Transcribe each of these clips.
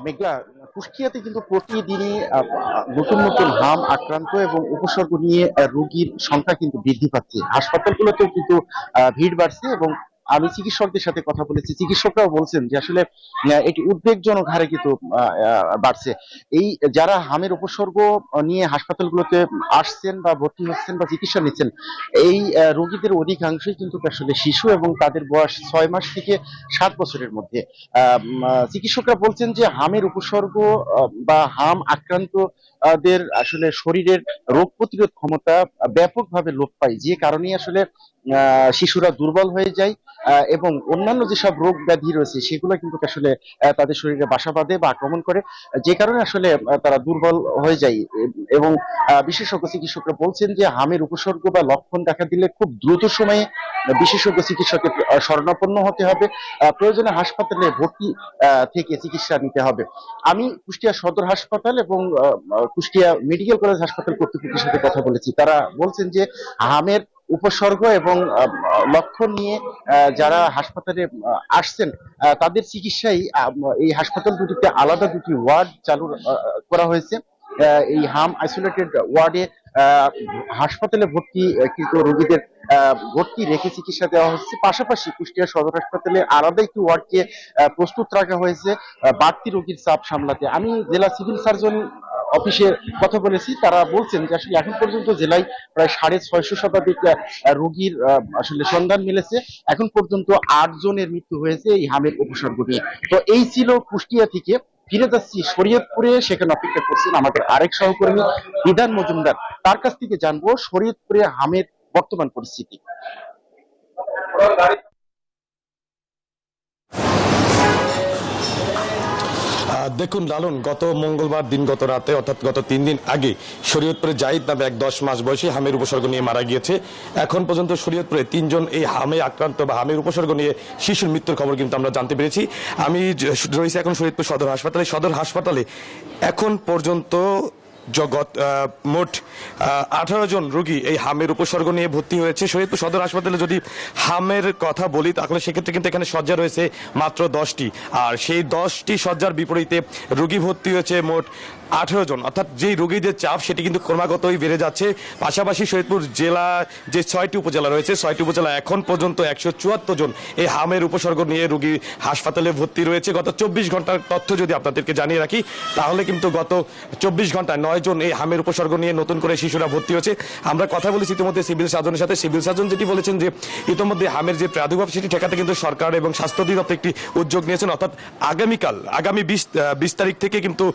মেঘলা, কুষ্টিয়াতে কিন্তু প্রতিদিনই নতুন নতুন হাম আক্রান্ত এবং উপসর্গ নিয়ে রোগীর সংখ্যা কিন্তু বৃদ্ধি পাচ্ছে। হাসপাতালগুলোতেও কিন্তু ভিড় বাড়ছে এবং আমি চিকিৎসকদের সাথে কথা বলেছি, চিকিৎসকরাও বলছেন যে আসলে এটি উদ্বেগজনক হারে কিন্তু বাড়ছে। এই যারা হামের উপসর্গ নিয়ে হাসপাতালগুলোতে আসছেন বা ভর্তি হচ্ছেন বা চিকিৎসা নিচ্ছেন, এই রোগীদের অধিকাংশই কিন্তু আসলে শিশু এবং তাদের বয়স 6 মাস থেকে 7 বছরের মধ্যে। চিকিৎসকরা বলছেন যে হামের উপসর্গ বা হাম আক্রান্ত দের আসলে শরীরের রোগ প্রতিরোধ ক্ষমতা ব্যাপকভাবে লোপ পায়, যে কারণে আসলে শিশুরা দুর্বল হয়ে যায় এবং অন্যান্য যেসব রোগ ব্যাধি রয়েছে সেগুলো কিন্তু আসলে তাদের শরীরে বাসা বাঁধে বা আক্রমণ করে, যে কারণে আসলে তারা দুর্বল হয়ে যায়। এবং বিশেষজ্ঞ চিকিৎসকরা বলছেন যে হামের উপসর্গ বা লক্ষণ দেখা দিলে খুব দ্রুত সময়ে বিশেষজ্ঞ চিকিৎসকের শরণাপন্ন হতে হবে, প্রয়োজনে হাসপাতালে ভর্তি থেকে চিকিৎসা নিতে হবে। আমি কুষ্টিয়া সদর হাসপাতাল এবং কুষ্টিয়া মেডিকেল কলেজ হাসপাতাল কর্তৃপক্ষের সাথে কথা বলেছি, তারা বলছেন যে হামের উপসর্গ এবং লক্ষণ নিয়ে যারা হাসপাতালে আসছেন তাদের চিকিৎসায় এই হাসপাতাল দুটিতে আলাদা দুটি ওয়ার্ড চালু করা হয়েছে। এই হাম আইসোলেটেড ওয়ার্ডে হাসপাতালে ভর্তি কিন্তু রোগীদের ভর্তি রেখে চিকিৎসা দেওয়া হচ্ছে। পাশাপাশি কুষ্টিয়া সদর হাসপাতালে আলাদা একটি ওয়ার্ডকে প্রস্তুত রাখা হয়েছে বাড়তি রোগীর চাপ সামলাতে। আমি জেলা সিভিল সার্জন অফিসে কথা বলেছি, তারা বলছেন যে আসলে এখন পর্যন্ত জেলায় প্রায় 650 শতাধিক রোগীর আসলে সন্ধান মিলেছে। এখন পর্যন্ত 8 জনের মৃত্যু হয়েছে এই হামের উপসর্গ নিয়ে। তো এই ছিল কুষ্টিয়া থেকে। ফিরে যাচ্ছি শরীয়তপুরে, সেখানে অপেক্ষা করছেন আমাদের আরেক সহকর্মী বিধান মজুমদার, তার কাছ থেকে জানবো শরীয়তপুরে হামের বর্তমান পরিস্থিতি। দেখুন লালন, গত মঙ্গলবার দিনগত রাতে অর্থাৎ গত 3 দিন আগে শরীয়তপুরে জাহিদ নামে এক 10 মাস বয়সী হামের উপসর্গ নিয়ে মারা গিয়েছে। এখন পর্যন্ত শরীয়তপুরে 3 জন এই হামে আক্রান্ত বা হামের উপসর্গ নিয়ে শিশুর মৃত্যুর খবর কিন্তু আমরা জানতে পেরেছি। আমি রয়েছি এখন শরীয়তপুর সদর হাসপাতালে এখন পর্যন্ত জগৎ মোট 18 জন রোগী এই হামের উপসর্গ নিয়ে ভর্তি হয়েছে শরীয়তপুর সদর হাসপাতালে। যদি হামের কথা বলি তাহলে সেক্ষেত্রে কিন্তু এখানে শয্যা রয়েছে মাত্র 10টি, আর সেই 10টি শয্যার বিপরীতে রোগী ভর্তি হয়েছে মোট 18 জন। অর্থাৎ যেই রোগীদের চাপ সেটি কিন্তু ক্রমাগতই বেড়ে যাচ্ছে। পাশাপাশি শরীয়তপুর জেলা যে 6টি উপজেলা রয়েছে, 6টি উপজেলা এখন পর্যন্ত 174 জন এই হামের উপসর্গ নিয়ে রোগী হাসপাতালে ভর্তি রয়েছে। গত 24 ঘন্টার তথ্য যদি আপনাদেরকে জানিয়ে রাখি তাহলে কিন্তু গত 24 ঘন্টায় 9 জন এই হামের উপসর্গ নিয়ে নতুন করে শিশুরা ভর্তি হয়েছে। আমরা কথা বলেছি ইতিমধ্যে সিভিল সার্জনের সাথে। সিভিল সার্জন যেটি বলেছেন যে ইতিমধ্যে হামের যে প্রাদুর্ভাব সেটি ঠেকাতে কিন্তু সরকার এবং স্বাস্থ্য অধিদপ্তর একটি উদ্যোগ নিয়েছেন। অর্থাৎ আগামী 20 তারিখ থেকে কিন্তু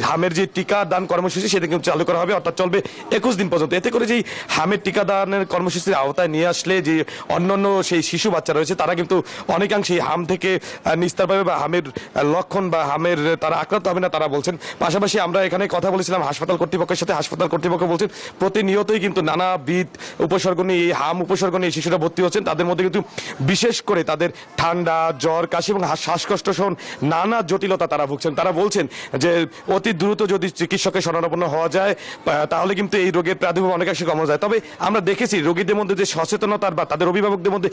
হামের যে টিকা দান কর্মসূচি সেটা কিন্তু চালু করা হবে, অর্থাৎ চলবে 21 দিন পর্যন্ত। এতে করে যেই হামের টিকা দানের কর্মসূচির আওতায় নিয়ে আসলে যে অন্যান্য সেই শিশু বাচ্চা রয়েছে তারা কিন্তু অনেকাংশে হাম থেকে নিস্তার পাবে বা হামের লক্ষণ বা হামের তারা আক্রান্ত হবে না তারা বলছেন। পাশাপাশি আমরা এখানে কথা বলেছিলাম হাসপাতাল কর্তৃপক্ষের সাথে। হাসপাতাল কর্তৃপক্ষ বলছেন প্রতিনিয়তই কিন্তু নানাবিধ উপসর্গ নিয়ে এই হাম উপসর্গ নিয়ে শিশুরা ভর্তি হচ্ছেন। তাদের মধ্যে কিন্তু বিশেষ করে তাদের ঠান্ডা, জ্বর, কাশি এবং শ্বাসকষ্ট সহ নানা জটিলতা তারা ভুগছেন। তারা বলছেন যে অতি দ্রুত যদি চিকিৎসকের শরণাপন্ন হওয়া যায় তাহলে কিন্তু এই রোগের প্রাদুর্ভাব অনেকাংশে কমে যায়। তবে আমরা দেখেছি রোগীদের মধ্যে যে সচেতনতার বা তাদের অভিভাবকদের মধ্যে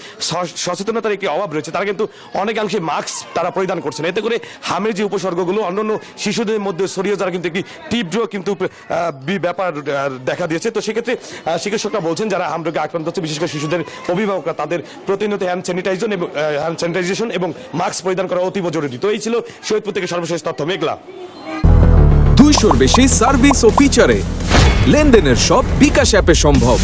সচেতনতার একটি অভাব রয়েছে। তারা কিন্তু অনেকাংশে মাস্ক তারা পরিধান করছেন। এতে করে হামের যে উপসর্গগুলো অন্যান্য শিশুদের মধ্যে ছড়িয়ে যাওয়ার কিন্তু একটি তীব্র কিন্তু ব্যাপার দেখা দিয়েছে। তো সেক্ষেত্রে চিকিৎসকরা বলছেন যারা হাম রোগে আক্রান্ত হচ্ছে বিশেষ করে শিশুদের অভিভাবকরা তাদের প্রতিনিয়ত হ্যান্ড স্যানিটাইজেশন এবং মাস্ক পরিধান করা অতীব জরুরি। তো এই ছিল শরীয়তপুর থেকে সর্বশেষ তথ্য। মেঘলা। 200-র বেশি সার্ভিস ও ফিচারে লেনদেনের সব বিকাশ অ্যাপে সম্ভব।